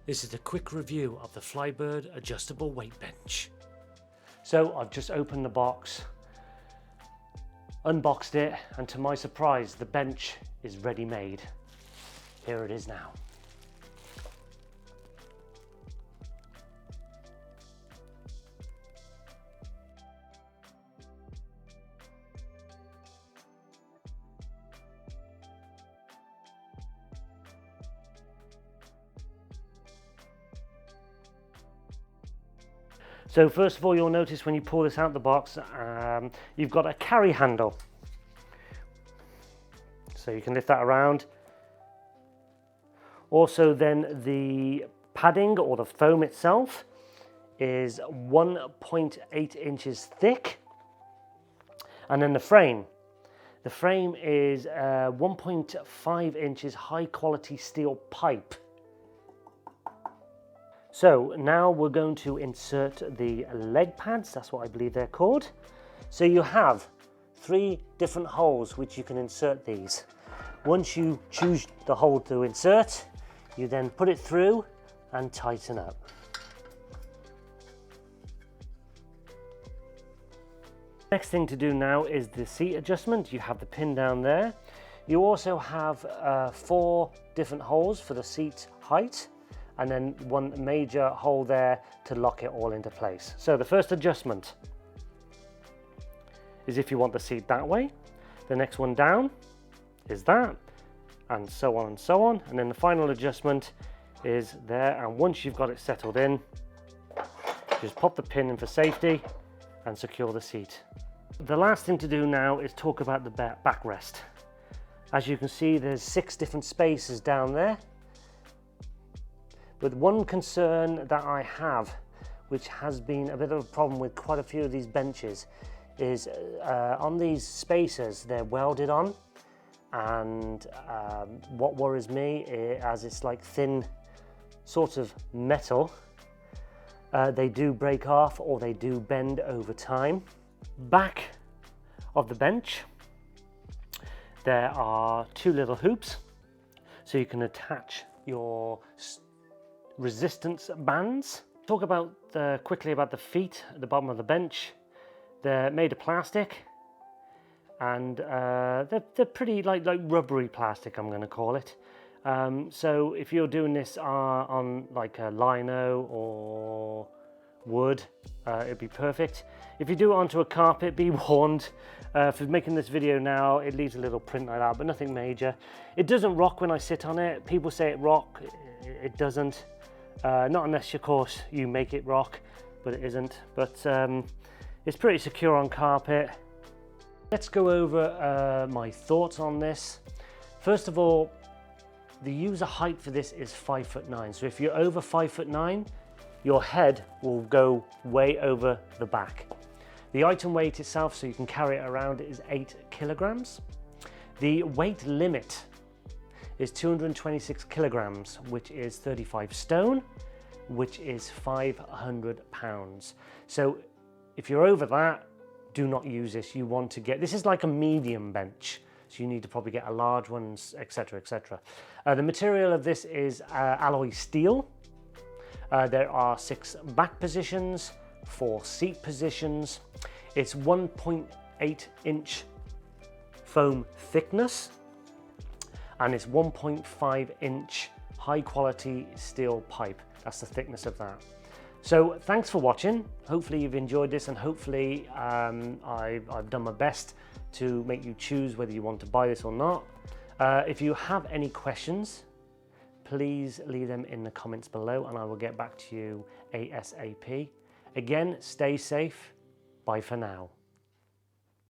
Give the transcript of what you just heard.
This is a quick review of the FLYBIRD adjustable weight bench. So I've just opened the box, unboxed it, and to my surprise the bench is ready made. Here it is now. So first of all, you'll notice when you pull this out of the box, you've got a carry handle. So you can lift that around. Also then the padding or the foam itself is 1.8 inches thick. And then the frame. The frame is 1.5 inches high quality steel pipe. So now we're going to insert the leg pads, that's what I believe they're called. So you have 3 different holes which you can insert these. Once you choose the hole to insert, you then put it through and tighten up. Next thing to do now is the seat adjustment. You have the pin down there. You also have 4 different holes for the seat height, and then 1 major hole there to lock it all into place. So the first adjustment is if you want the seat that way. The next one down is that, and so on and so on. And then the final adjustment is there, and once you've got it settled in, just pop the pin in for safety and secure the seat. The last thing to do now is talk about the backrest. As you can see, there's 6 different spaces down there. But one concern that I have, which has been a bit of a problem with quite a few of these benches, is on these spacers they're welded on, and what worries me as it's like thin sort of metal, they do break off or they do bend over time. Back of the bench there are 2 little hoops, so you can attach your resistance bands. Talk about quickly about the feet at the bottom of the bench. They're made of plastic, and they're pretty like rubbery plastic, I'm going to call it. So if you're doing this on like a lino or wood, it'd be perfect. If you do it onto a carpet, be warned, for making this video now, it leaves a little print like that, but nothing major. It doesn't rock when I sit on it. People say it rock, it doesn't. Not unless, of course, you make it rock, but it isn't. But it's pretty secure on carpet. Let's go over my thoughts on this. First of all, the user height for this is 5'9". So if you're over 5'9", your head will go way over the back. The item weight itself, so you can carry it around, is 8 kilograms. The weight limit is 226 kilograms, which is 35 stone, which is 500 pounds. So if you're over that, do not use this. You want to get, this is like a medium bench, so you need to probably get a large one, etc, etc. The material of this is alloy steel. There are 6 back positions, 4 seat positions. It's 1.8 inch foam thickness, and it's 1.5 inch high quality steel pipe. That's the thickness of that. So thanks for watching. Hopefully you've enjoyed this, and hopefully I've done my best to make you choose whether you want to buy this or not. If you have any questions, please leave them in the comments below and I will get back to you ASAP. Again, stay safe. Bye for now.